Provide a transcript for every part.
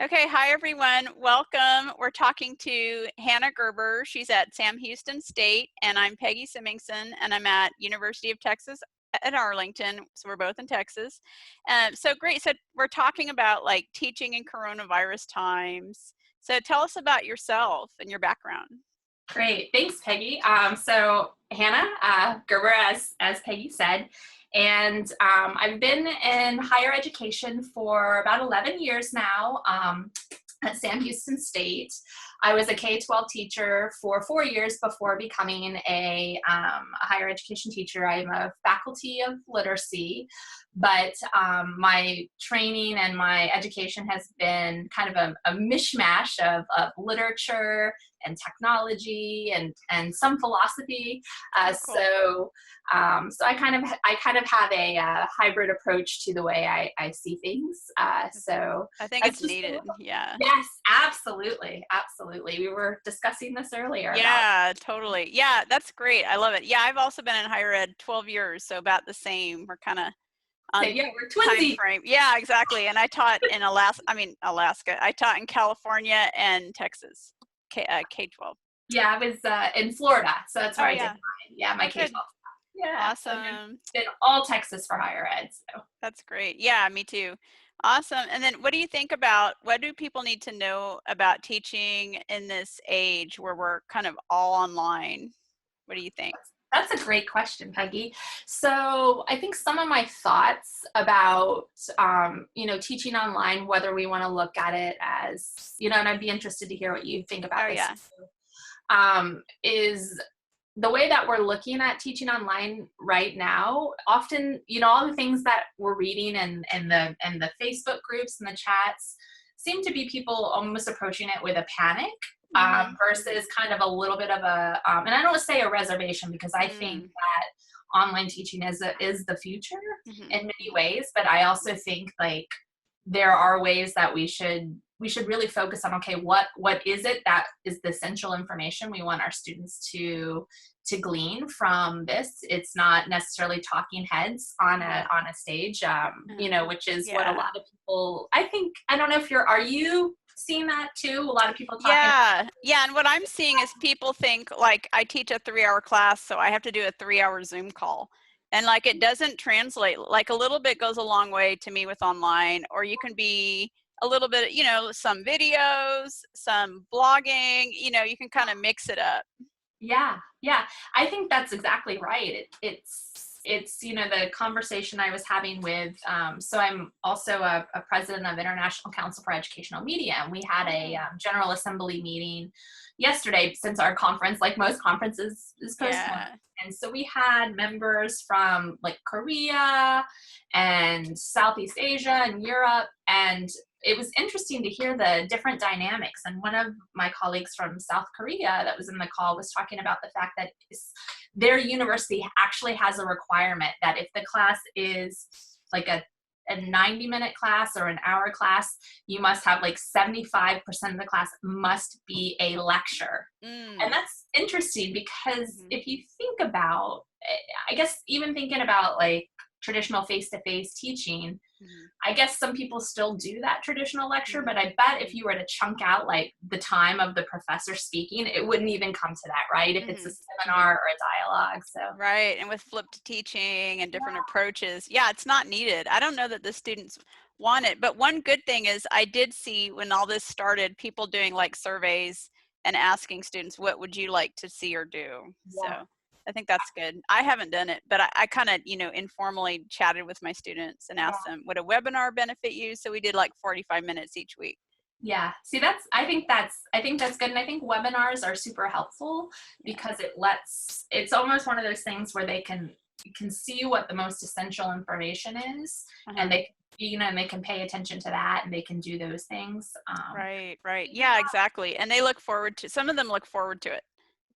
Okay, hi everyone. Welcome. We're talking to Hannah Gerber. She's at Sam Houston State, and I'm Peggy Simingson, and I'm at University of Texas at Arlington. So we're both in Texas. So great. So we're talking about like teaching in coronavirus times. So tell us about yourself and your background. Great, thanks, Peggy. So Hannah Gerber, as Peggy said, and I've been in higher education for about 11 years now at Sam Houston State. I was a K-12 teacher for 4 years before becoming a higher education teacher. I'm a faculty of literacy, but my training and my education has been kind of a mishmash of literature and technology and some philosophy. Oh, cool. So I kind of have a hybrid approach to the way I see things. So I think that's it's just needed. Yeah. yes, absolutely. We were discussing this earlier about Yeah, totally. Yeah, that's great. I love it. Yeah, I've also been in higher ed 12 years, so about the same. We're kind of so on yeah, we're time twinsy. frame. Yeah, exactly. And I taught in Alaska. I taught in California and Texas, K-12. Yeah, I was in Florida, so that's Oh where I did yeah. mine. Yeah, my Oh good. K-12. Yeah, so I've Awesome. been all Texas for higher ed. So. That's great. Yeah, me too. Awesome. And then what do you think about, what do people need to know about teaching in this age where we're kind of all online? What do you think? That's a great question, Peggy. So I think some of my thoughts about, teaching online, whether we want to look at it as, and I'd be interested to hear what you think about Oh this, yeah. is the way that we're looking at teaching online right now. Often, all the things that we're reading and the Facebook groups and the chats seem to be people almost approaching it with a panic Mm-hmm. versus kind of a little bit of and I don't want to say a reservation because I think Mm, that online teaching is the future mm-hmm. in many ways, but I also think like there are ways that we should really focus on, okay, what is it that is the essential information we want our students to glean from this. It's not necessarily talking heads on a stage, which is what a Yeah. lot of people, I think. I don't know if are you seeing that too? A lot of people talking. Yeah. Yeah. And what I'm seeing is people think like I teach a 3-hour class, so I have to do a 3-hour Zoom call. And like it doesn't translate. Like a little bit goes a long way to me with online, or you can be a little bit, some videos, some blogging, you can kind of mix it up. Yeah, I think that's exactly right. It's the conversation I was having with. So I'm also a president of International Council for Educational Media, and we had a General Assembly meeting yesterday since our conference, like most conferences, is postponed. Yeah. And so we had members from like Korea and Southeast Asia and Europe, and it was interesting to hear the different dynamics. And one of my colleagues from South Korea that was in the call was talking about the fact that their university actually has a requirement that if the class is like a 90-minute class or an hour class, you must have like 75% of the class must be a lecture. And Mm. that's interesting because Mm-hmm. if you think about, I guess, even thinking about like traditional face-to-face teaching, Mm-hmm. I guess some people still do that traditional lecture, but I bet Mm-hmm. if you were to chunk out like the time of the professor speaking, it wouldn't even come to that, right? If it's a Mm-hmm. Mm-hmm. seminar or a dialogue. So Right. And with flipped teaching and different approaches, yeah, it's not needed. I don't know that the students want it. But one good thing is I did see when all this started, people doing like surveys and asking students, what would you like to see or do? So yeah, I think that's good. I haven't done it, but I kind of, informally chatted with my students and yeah. asked them, would a webinar benefit you? So we did like 45 minutes each week. Yeah. See, I think that's good. And I think webinars are super helpful Yeah. because it's almost one of those things where they can see what the most essential information is, and Uh-huh. they can pay attention to that and they can do those things. Right, right. Yeah, exactly. And they look forward to, some of them look forward to it.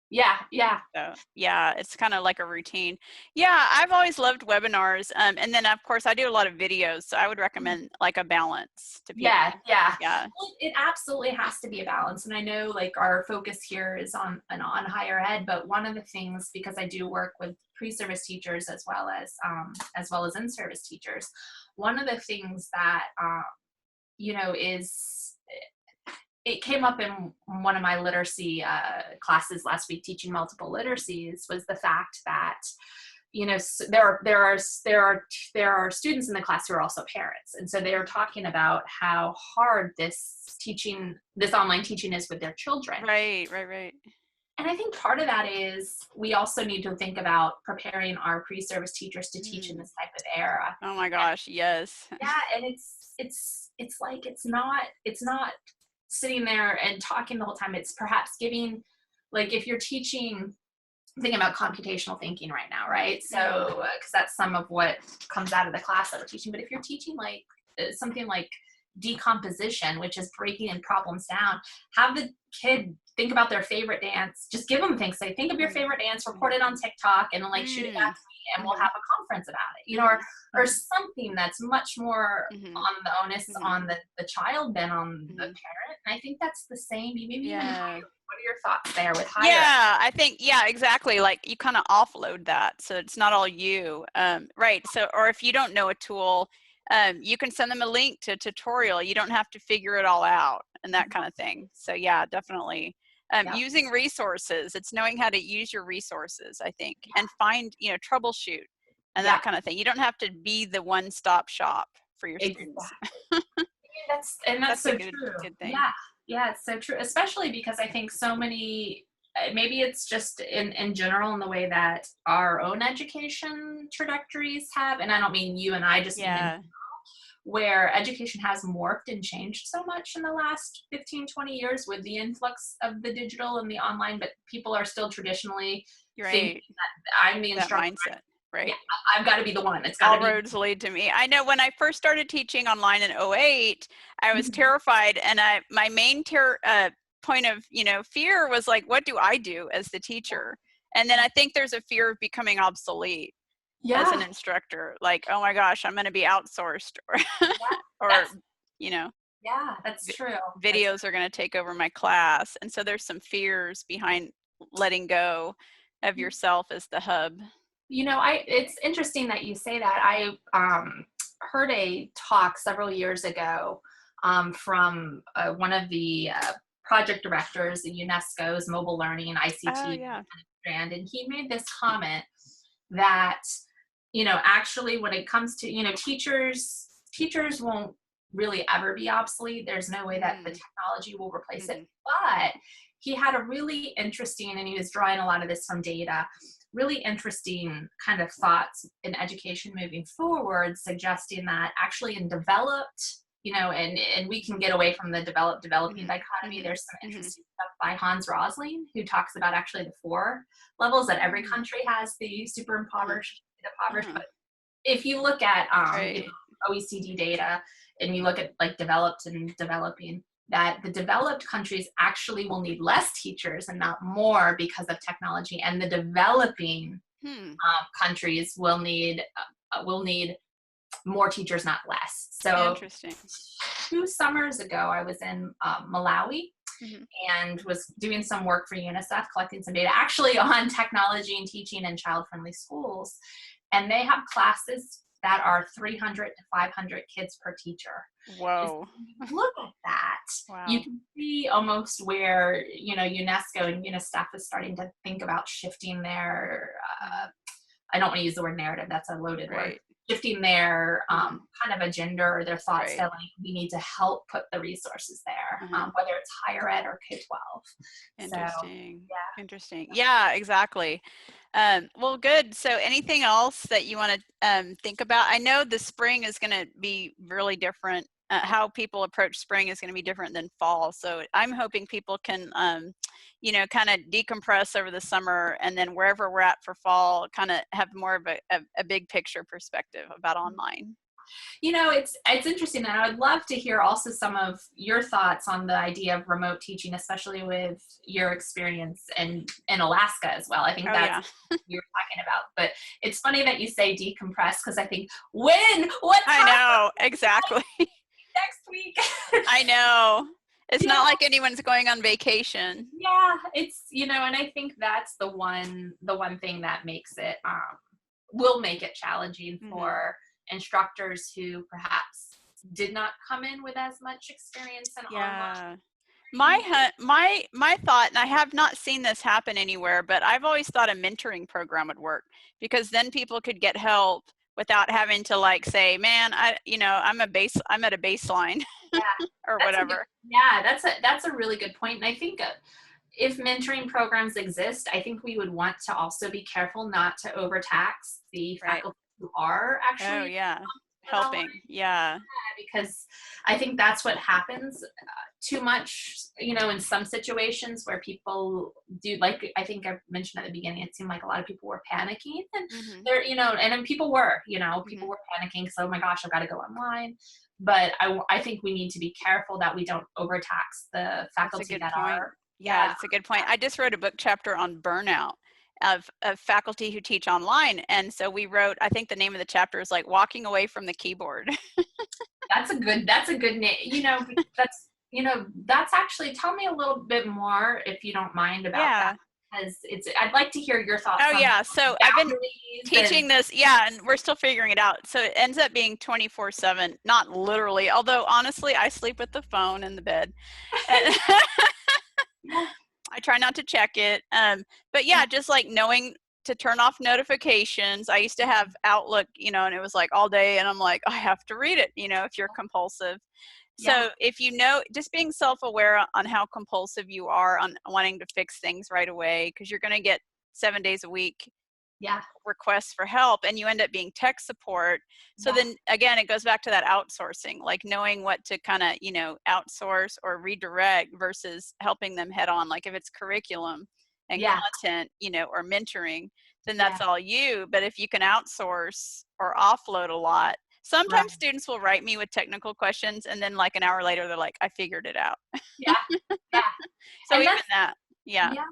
Yeah. So yeah, it's kind of like a routine. Yeah, I've always loved webinars. And then of course I do a lot of videos, so I would recommend like a balance to Yeah, people. yeah. Yeah. Well, it absolutely has to be a balance. And I know like our focus here is on higher ed, but one of the things, because I do work with pre-service teachers as well as in-service teachers, one of the things that is it came up in one of my literacy classes last week, teaching multiple literacies, was the fact that, you know, there are students in the class who are also parents, and so they were talking about how hard this online teaching is with their children. Right. And I think part of that is we also need to think about preparing our pre-service teachers to teach in this type of era. Oh my gosh, yes. Yeah, and it's like it's not sitting there and talking the whole time. It's perhaps giving, like, if you're teaching, thinking about computational thinking right now, right? So because that's some of what comes out of the class that we're teaching. But if you're teaching like something like decomposition, which is breaking in problems down, have the kid think about their favorite dance. Just give them things. Say, think of your favorite dance, report it on TikTok, and like shoot it back to me, and we'll have a conference about it. You know, or something that's much more on the onus on the child than on the parent. And I think that's the same. Maybe even higher. What are your thoughts there with higher? Yeah, I think, exactly. Like, you kind of offload that, so it's not all you. Right. So, or if you don't know a tool, you can send them a link to a tutorial. You don't have to figure it all out and that kind of thing. So yeah, definitely. Using resources, it's knowing how to use your resources, I think, and find, troubleshoot and that kind of thing. You don't have to be the one-stop shop for your students. That's so true. Good thing. Yeah, it's so true, especially because I think so many, maybe it's just in general in the way that our own education trajectories have, and I don't mean you and I, just mean where education has morphed and changed so much in the last 15, 20 years with the influx of the digital and the online, but people are still traditionally thinking that I'm the instructor. That mindset, right? Yeah, I've got to be the one. It's got all roads lead to me. I know when I first started teaching online in 2008, I was terrified, and my main point of fear was like, what do I do as the teacher? And then I think there's a fear of becoming obsolete. As an instructor, like, oh my gosh, I'm going to be outsourced, or that's true. Videos are going to take over my class, and so there's some fears behind letting go of yourself as the hub. It's interesting that you say that. I heard a talk several years ago from one of the project directors at UNESCO's mobile learning ICT strand, and he made this comment that actually when it comes to teachers won't really ever be obsolete. There's no way that the technology will replace it. But he had a really interesting, and he was drawing a lot of this from data, really interesting kind of thoughts in education moving forward, suggesting that actually in developed, and we can get away from the developing dichotomy. There's some interesting stuff by Hans Rosling, who talks about actually the 4 levels that every country has: the super impoverished, the impoverished. But if you look at OECD data, and you look at like developed and developing, that the developed countries actually will need less teachers and not more because of technology, and the developing countries will need more teachers, not less. So interesting. 2 summers ago, I was in Malawi and was doing some work for UNICEF, collecting some data actually on technology and teaching in child-friendly schools. And they have classes that are 300 to 500 kids per teacher. Whoa. Look at that. Wow. You can see almost where, UNESCO and UNICEF is starting to think about shifting their, I don't want to use the word narrative, that's a loaded word, shifting their kind of agenda or their thoughts that like, we need to help put the resources there, whether it's higher ed or K-12. Interesting. So, Interesting. Yeah, exactly. Well, good. So anything else that you want to think about? I know the spring is going to be really different. How people approach spring is going to be different than fall. So I'm hoping people can, kind of decompress over the summer, and then wherever we're at for fall, kind of have more of a big picture perspective about online. It's interesting, and I would love to hear also some of your thoughts on the idea of remote teaching, especially with your experience in Alaska as well. I think that's what you're talking about. But it's funny that you say decompress, because I think I know, exactly. Next week. I know. It's not like anyone's going on vacation. Yeah, it's, and I think that's the one thing that makes it, will make it challenging for instructors who perhaps did not come in with as much experience in online. My thought, and I have not seen this happen anywhere, but I've always thought a mentoring program would work, because then people could get help without having to like say, man, I'm at a baseline Yeah, or whatever. that's a really good point. And I think if mentoring programs exist, I think we would want to also be careful not to overtax the Right. faculty who are Oh actually yeah. online, Helping. Yeah. because I think that's what happens too much, in some situations where people do, like I think I mentioned at the beginning, it seemed like a lot of people were panicking, and Hmm. and then people were, Hmm. people were panicking. So, oh my gosh, I've got to go online. But I think we need to be careful that we don't overtax the That's a faculty good that point. are, Yeah, yeah, that's a good point. I just wrote a book chapter on burnout of faculty who teach online. And so we wrote, I think the name of the chapter is like walking away from the keyboard. that's a good name. That's actually, tell me a little bit more if you don't mind about that, Yeah. because I'd like to hear your thoughts Oh on yeah. So I've been boundaries and teaching this, yeah, and we're still figuring it out. So it ends up being 24/7, not literally, although honestly, I sleep with the phone in the bed. yeah, I try not to check it. But yeah, just like knowing to turn off notifications. I used to have Outlook, and it was like all day, and I'm like, I have to read it, if you're compulsive. yeah, So if just being self-aware on how compulsive you are on wanting to fix things right away, because you're going to get 7 days a week yeah, requests for help, and you end up being tech support. So yeah, then again, it goes back to that outsourcing, like knowing what to kind of outsource or redirect versus helping them head on. Like if it's curriculum and yeah, content, or mentoring, then yeah, that's all you. But if you can outsource or offload a lot, right, sometimes students will write me with technical questions, and then like an hour later they're like, I figured it out. yeah, yeah, So and even that's, that. Yeah. yeah,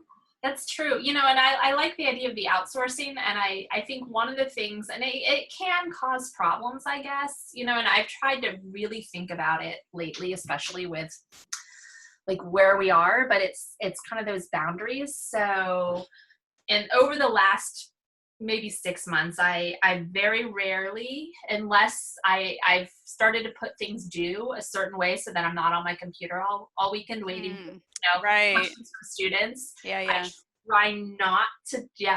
that's true. And I like the idea of the outsourcing. And I think one of the things, and it can cause problems, I guess, and I've tried to really think about it lately, especially with like where we are, but it's kind of those boundaries. So, and over the last maybe 6 months, I very rarely, unless I've started to put things due a certain way so that I'm not on my computer all weekend waiting for, Right. questions from students. Yeah. I Yeah.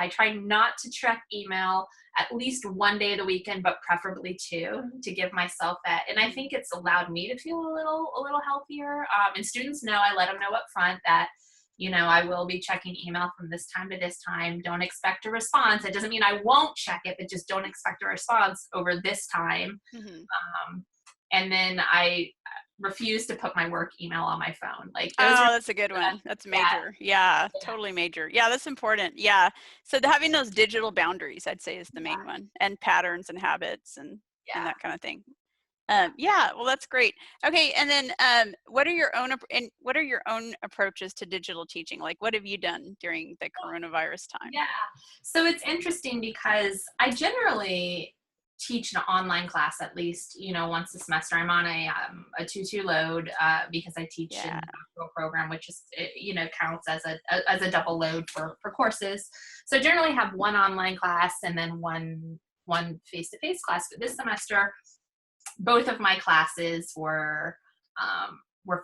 I try not to check email at least one day of the weekend, but preferably two, to give myself that. And I think it's allowed me to feel a little healthier. And students know, I let them know up front that, I will be checking email from this time to this time. Don't expect a response. It doesn't mean I won't check it, but just don't expect a response over this time. Mm-hmm. And then I refuse to put my work email on my phone. Like those are, Oh, that's a good one. That's yeah, major. Yeah, yeah, totally major. Yeah, that's important. Yeah. So having those digital boundaries, I'd say, is the main one, and patterns and habits and yeah. that kind of thing. Yeah. Yeah, well, that's great. Okay, and then what are your own approaches to digital teaching? Like, what have you done during the coronavirus time? Yeah. So it's interesting because I generally teach an online class at least, once a semester. I'm on a 2-2 load because I teach in Yeah. the doctoral program, which is, counts as a double load for courses. So I generally have one online class and then one face-to-face class. But this semester, both of my classes were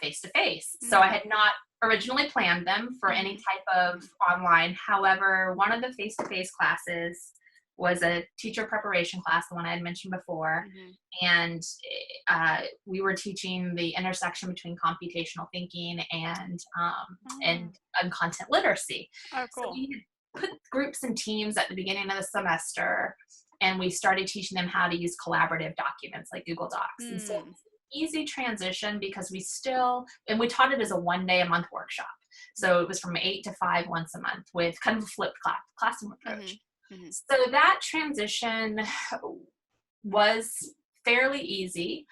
face to face. So I Mm. had not originally planned them for any Mhm. type of online. However, one of the face to face classes was a teacher preparation class, the one I had mentioned before, Mhm. and we were teaching the intersection between computational thinking Oh, and content literacy. oh, So cool. we had put groups and teams at the beginning of the semester, and we started teaching them how to use collaborative documents like Google Docs. And so Mm. it's an easy transition because and we taught it as a 1 day a month workshop. So it was from 8 to 5 once a month with kind of a flipped classroom approach. Mhm. Mhm. So that transition was fairly easy,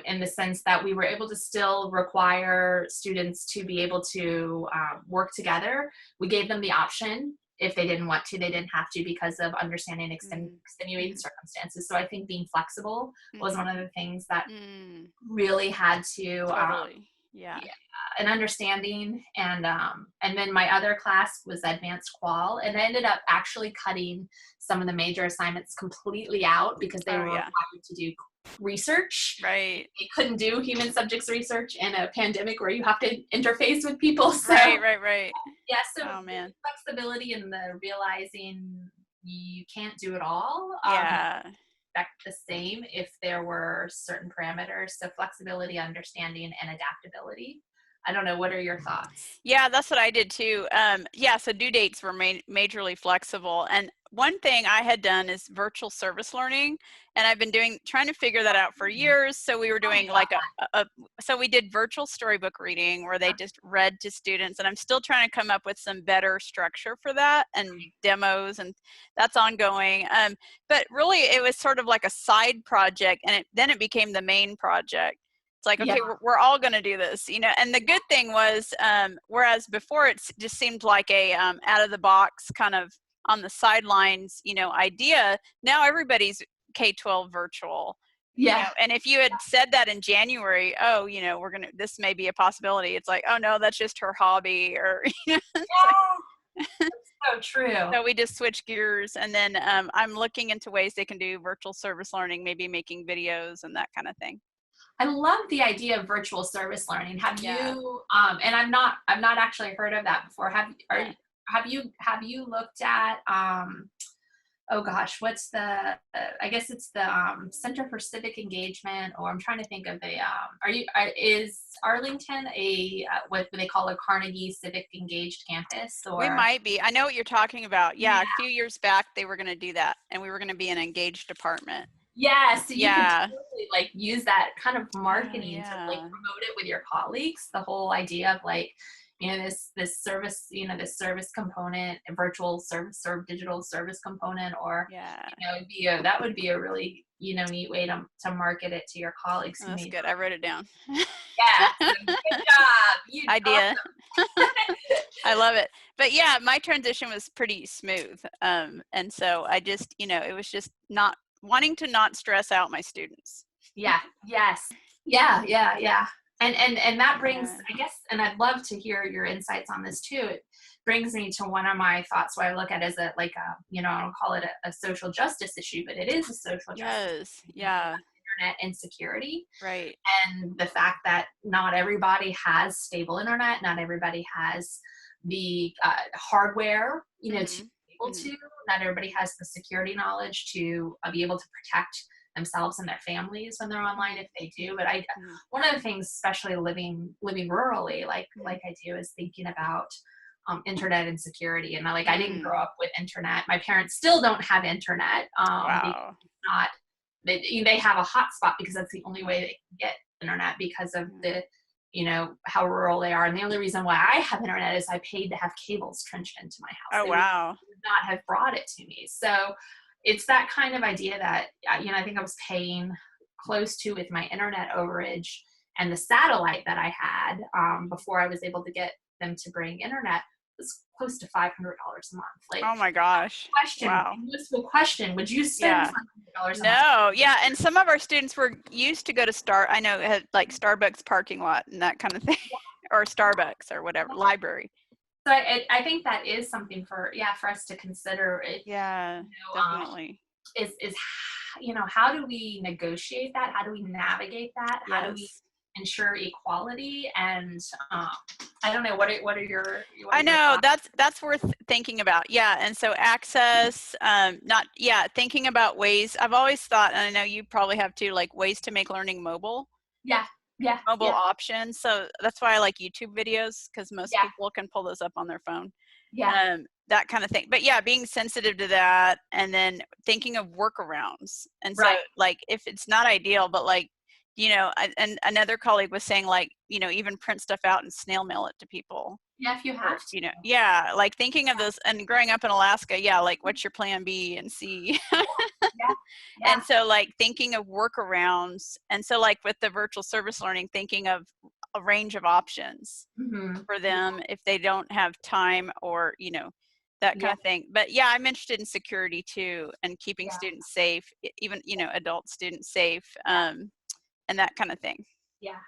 in the sense that we were able to still require students to be able to work together. We gave them the option. If they didn't want to, they didn't have to, because of understanding Mhm. extenuating Mhm. circumstances. So I think being flexible was one Mhm. of the things that Mm. really had to, Totally. Yeah. yeah, an understanding. And then my other class was advanced qual, and I ended up actually cutting some of the major assignments completely out because they Oh, were yeah. required to do research. Right. They couldn't do human subjects research in a pandemic where you have to interface with people. So Right. yeah, so Oh man. flexibility and the realizing you can't do it all. Yeah. Expect the same if there were certain parameters. So flexibility, understanding, and adaptability. I don't know. What are your thoughts? Yeah, that's what I did too. Yeah, so due dates were majorly flexible. And one thing I had done is virtual service learning, and I've been trying to figure that out for years. So we were Tell me doing about like so we did virtual storybook reading where they that. just read to students, and I'm still trying to come up with some better structure for that and demos, and that's ongoing. But really, it was sort of like a side project, and then it became the main project. It's like, Yeah, okay, we're all going to do this, you know. And the good thing was, whereas before it just seemed like a out of the box kind of on the sidelines, you know, idea. Now everybody's K-12 virtual, you yeah, know. And if you had said that in January, oh, you know, this may be a possibility. It's like, oh no, that's just her hobby, or you know, it's like, yeah. So true. so we just switch gears. And then I'm looking into ways they can do virtual service learning, maybe making videos and that kind of thing. I love the idea of virtual service learning. Have Yeah. you? And I've not actually heard of that before. Yeah. Have you looked at? Oh gosh, what's the? I guess it's the Center for Civic Engagement, or I'm trying to think of the. Is Arlington a what they call a Carnegie Civic Engaged campus? We Or might be. I know what you're talking about. yeah, Yeah, a few years back they were going to do that, and we were going to be an engaged department. yeah. So you could Yeah. totally like use that kind of Oh, marketing to like yeah. promote it with your colleagues. The whole idea of like, you know, this service, you know, this service component, a virtual service or digital service component, or Yeah. you know, that would be a really, you know, neat way to market it to your colleagues Oh, who that's may good. I wrote it down. yeah, so good job. You Idea. awesome. I love it. But yeah, my transition was pretty smooth. And so I just, you know, it was just not wanting to not stress out my students. Yeah, yes. Yeah. And that brings, Yeah. I guess, and I'd love to hear your insights on this too. It brings me to one of my thoughts, what I look at as a like a, you know, I don't call it a social justice issue, but it is a social justice Yes. issue, Yeah. internet insecurity, Right. and the fact that not everybody has stable internet, not everybody has the hardware, you know, to Mm-hmm. be able Mm-hmm. to, not everybody has the security knowledge to be able to protect themselves and their families when they're online, if they do. But Mm-hmm. one of the things, especially living rurally, Mm-hmm. like I do, is thinking about internet insecurity. And I didn't Mm. grow up with internet. My parents still don't have internet. Because Wow. it's not they have a hotspot because that's the only way they can get internet because of Mm. the, you know, how rural they are. And the only reason why I have internet is I paid to have cables trenched into my house. Oh, They would wow. not have brought it to me. So it's that kind of idea that, you know, I think I was paying close to with my internet overage and the satellite that I had before I was able to get them to bring internet was close to $500 a month. Like, Oh my gosh. Wow. useful question, would you spend Yeah. $500 a month? No, yeah, and some of our students were used to go to I know it had like Starbucks parking lot and that kind of thing, or Starbucks or whatever, library. So I think that is something for us to consider. Yeah, You know, definitely. is you know, how do we negotiate that? How do we navigate that? How do we Yes. ensure equality? And I don't know, what are I your know thoughts? that's worth thinking about. Yeah, and so access, not yeah, thinking about ways. I've always thought, and I know you probably have too, like ways to make learning mobile. Yeah, yeah, Mobile yeah, options. So that's why I like YouTube videos, because most yeah, people can pull those up on their phone. yeah, That kind of thing. But yeah, being sensitive to that, and then thinking of workarounds. And so right. like if it's not ideal, but like, you know, and another colleague was saying like, you know, even print stuff out and snail mail it to people. Yeah, if you Or, have to. you know, yeah, like thinking of those, and growing up in Alaska, yeah, like what's your plan B and C? Yeah, And yeah, so like thinking of workarounds, and so like with the virtual service learning, thinking of a range of options for yeah, them if they don't have time, or you know, that yeah, kind of thing. But yeah, I'm interested in security too, and keeping yeah, students safe, even, you know, adult students safe, and that kind of thing. yeah,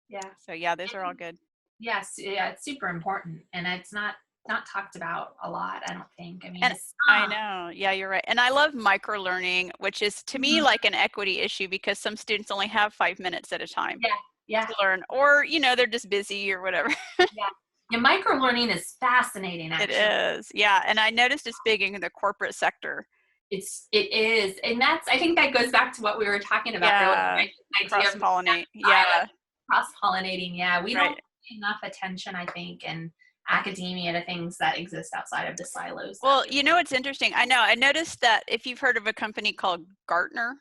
yeah. So yeah, those are all good. Yes, yeah, it's super important, and it's not. not talked about a lot, I don't think. I mean, And it's I know, yeah, you're right. And I love micro learning, which is to me Mhm. like an equity issue because some students only have 5 minutes at a time Yeah, yeah, to learn, or they're just busy or whatever. yeah. Yeah, micro learning is fascinating, It actually. is, yeah. And I noticed it's big in the corporate sector. It is, and that's, I think that goes back to what we were talking about earlier, Yeah, right? The idea of cross-pollinate. silent Yeah, cross-pollinating. Yeah, we don't right. pay enough attention, I think, in academia to things that exist outside of the silos that Well, we. it's interesting. I know. I noticed that if you've heard of a company called Gartner.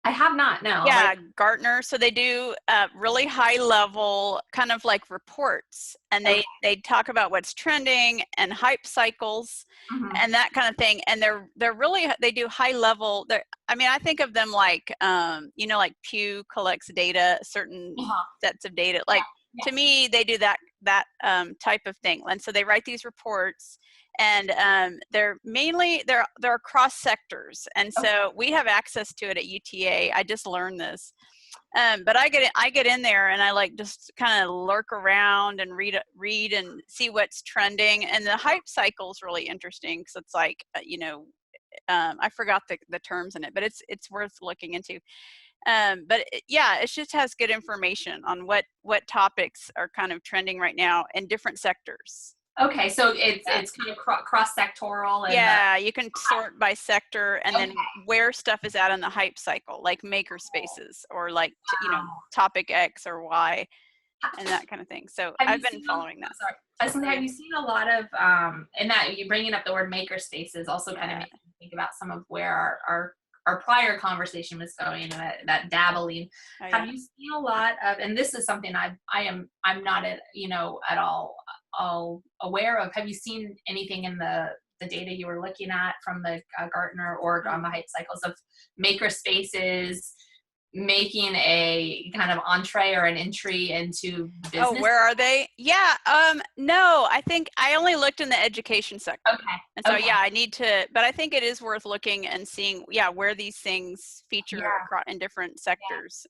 I have not, no. Yeah, Like, Gartner. So they do really high level kind of like reports, and okay. they talk about what's trending and hype cycles Mhm. and that kind of thing. And they're really, they do high level. I mean, I think of them like like Pew collects data, certain Uh-huh. sets of data. Yeah, Like yeah. to me, they do that type of thing. And so they write these reports, and they're mainly they're across sectors, and Okay. so we have access to it at UTA. I just learned this, but I get in there and I like just kind of lurk around and read and see what's trending. And the hype cycle is really interesting because it's like I forgot the terms in it, but it's worth looking into. But yeah, it just has good information on what topics are kind of trending right now in different sectors. Okay, so Yeah. it's kind of cross-sectoral and Yeah, you can sort by sector and okay. then where stuff is at in the hype cycle, like maker spaces or like, Wow. topic X or Y and that kind of thing. So Have I've you been seen following that. sorry. I was gonna How say, are have you? you seen a lot of and that you bringing up the word maker spaces also kind of Yeah. makes me think about some of where our prior conversation was going and that dabbling. Oh, Have yeah. you seen a lot of, and this is something I'm not at, at all aware of. Have you seen anything in the data you were looking at from the Gartner or on Mm. the hype cycles of maker spaces making a kind of entree or an entry into Oh, business? where are they? Yeah. No, I think I only looked in the education sector. Okay. And so, Okay. yeah, I need to, but I think it is worth looking and seeing, yeah, where these things feature Yeah. across in different Yeah. sectors.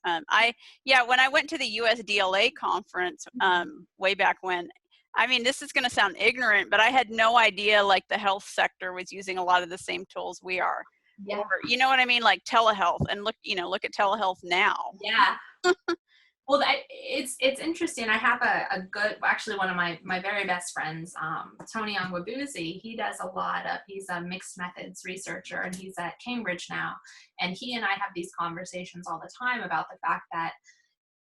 Yeah, when I went to the USDLA conference Mhm. way back when, I mean, this is going to sound ignorant, but I had no idea like the health sector was using a lot of the same tools we are. Or, Yeah. you know what I mean? Like telehealth, and look at telehealth now. Yeah. Well, it's interesting. I have a good, actually one of my very best friends, Tony Ongwabuzi. He does a lot of, he's a mixed methods researcher and he's at Cambridge now. And he and I have these conversations all the time about the fact that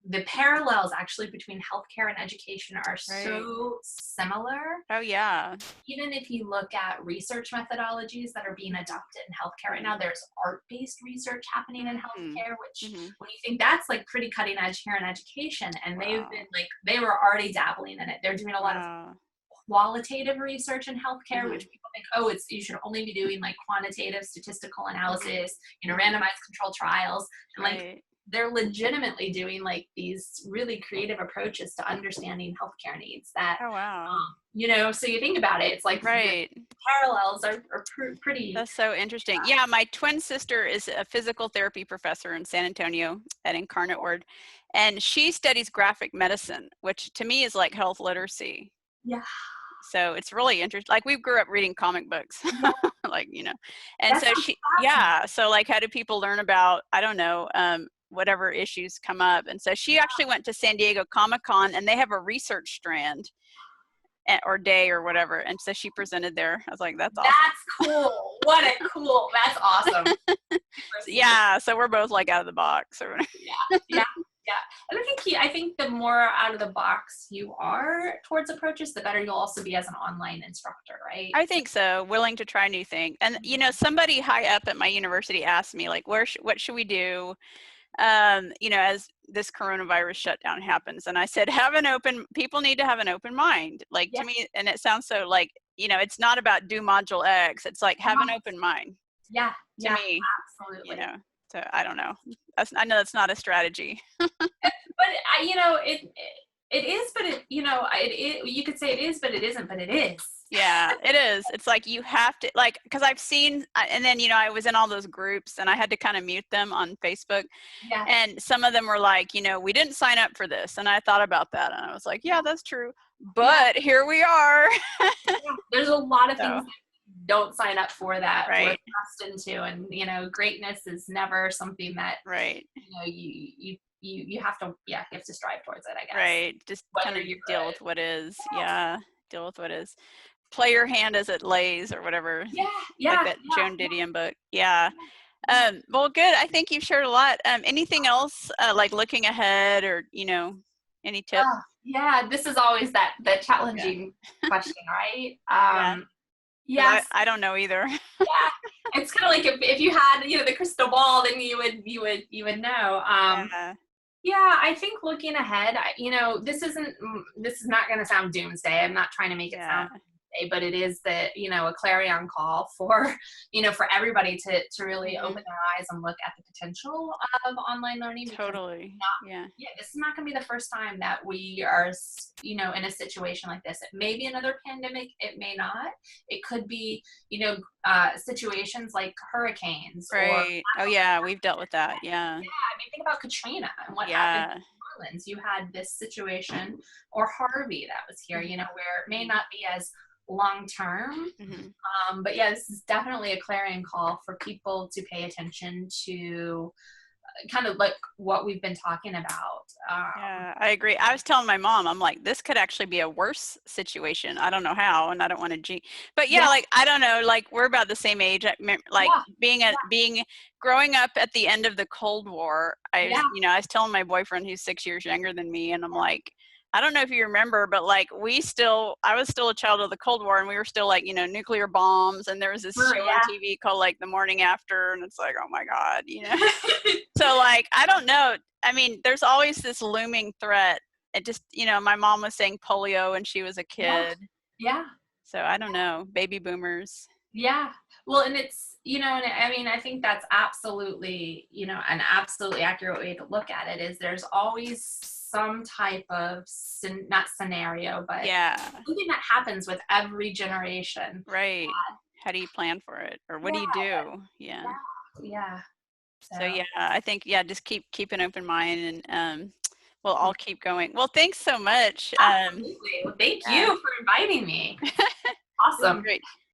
the parallels actually between healthcare and education are Right. so similar. Oh, yeah. Even if you look at research methodologies that are being adopted in healthcare right now, there's art-based research happening in Mm-hmm. healthcare, which Mm-hmm. when you think that's like pretty cutting edge here in education, and they've been Wow. like, they were already dabbling in it. They're doing a lot of Wow. qualitative research in healthcare, which Mm-hmm. people think, oh, it's, you should only be doing like quantitative statistical Mm-hmm. analysis, Mm-hmm. randomized controlled trials, and like Right. they're legitimately doing like these really creative approaches to understanding healthcare needs that Oh, wow. so you think about it, it's like the Right. parallels are pretty. That's so interesting. Yeah, my twin sister is a physical therapy professor in San Antonio at Incarnate Word, and she studies graphic medicine, which to me is like health literacy. Yeah, So it's really interesting. Like we grew up reading comic books, yeah, like, and that so sounds fascinating. yeah, so like how do people learn about, I don't know, whatever issues come up. And so she actually went to San Diego Comic-Con and they have a research strand or day or whatever. And so she presented there. I was like, that's awesome. That's cool. What a cool. That's awesome. Super, super. Yeah, so we're both like out of the box or whatever. Yeah, yeah, yeah. And I think the more out of the box you are towards approaches, the better you'll also be as an online instructor, right? I think so, willing to try new things. And somebody high up at my university asked me like, what should we do? As this coronavirus shutdown happens. And I said, people need to have an open mind. Like Yeah, to me, and it sounds so like, it's not about do module X. It's like have an open mind yeah, to yeah, me, absolutely. so I don't know. I know that's not a strategy. But it It is, but you could say it is, but it isn't, but it is. Yeah, it is. It's like you have to, like, because I've seen, and then, I was in all those groups and I had to kind of mute them on Facebook. Yeah. And some of them were like, we didn't sign up for this. And I thought about that and I was like, yeah, that's true. Yeah. But here we are. Yeah. There's a lot of things So, that don't sign up for that we're right, thrust into. And, greatness is never something that, right, you have to, you have to strive towards it, I guess. right. Just kind Whether of you're deal with what is. Yes. Yeah, deal with what is. Play your hand as it lays or whatever. Yeah, Like yeah, that yeah, Joan Didion book. Yeah. yeah. Well, good. I think you've shared a lot. Anything else, like looking ahead or, any tips? Yeah, this is always the Yeah. challenging question, right? Yeah. Because Yes, I don't know either. yeah. It's kind of like if you had, the crystal ball, then you would know. Yeah. Yeah, I think looking ahead, this is not going to sound doomsday. I'm not trying to make it Yeah. sound doomsday, but it is a clarion call for, for everybody to really Mhm. open their eyes and look at the potential of online learning, because Totally. Yeah. this is not going to be the first time that we are, in a situation like this. It may be another pandemic. It may not. It could be, situations like hurricanes or Right. Oh yeah, we've dealt with that. Yeah. I mean, think about Katrina and what happened in Yeah. New Orleans. You had this situation, or Harvey that was here, where it may not be as long term. Mhm. But yeah, this is definitely a clarion call for people to pay attention to kind of like what we've been talking about. Yeah, I agree. I was telling my mom, I'm like, this could actually be a worse situation. I don't know how, and I don't want to but yeah, Yeah, like I don't know, like we're about the same age. Like yeah, being growing up at the end of the Cold War. yeah, I was telling my boyfriend who's 6 years younger than me, and I'm like, I don't know if you remember, but like I was still a child of the Cold War, and we were still like, nuclear bombs, and there was this show on yeah. TV called like The Morning After, and it's like, oh my God. So like, I don't know. I mean, there's always this looming threat. It just, my mom was saying polio when she was a Yeah, kid. yeah. So I don't know, baby boomers. Yeah. Well, and it's, and I mean, I think that's absolutely, an absolutely accurate way to look at it is there's always some type of, not scenario, but Yeah, something that happens with every generation. right. How do you plan for it? Or what do you Yeah, do? Yeah. yeah. So So, yeah, I think, yeah, just keep an open mind and we'll yeah, all keep going. Well, thanks so much. absolutely. Well, thank Yeah, you for inviting me. this is Awesome. great.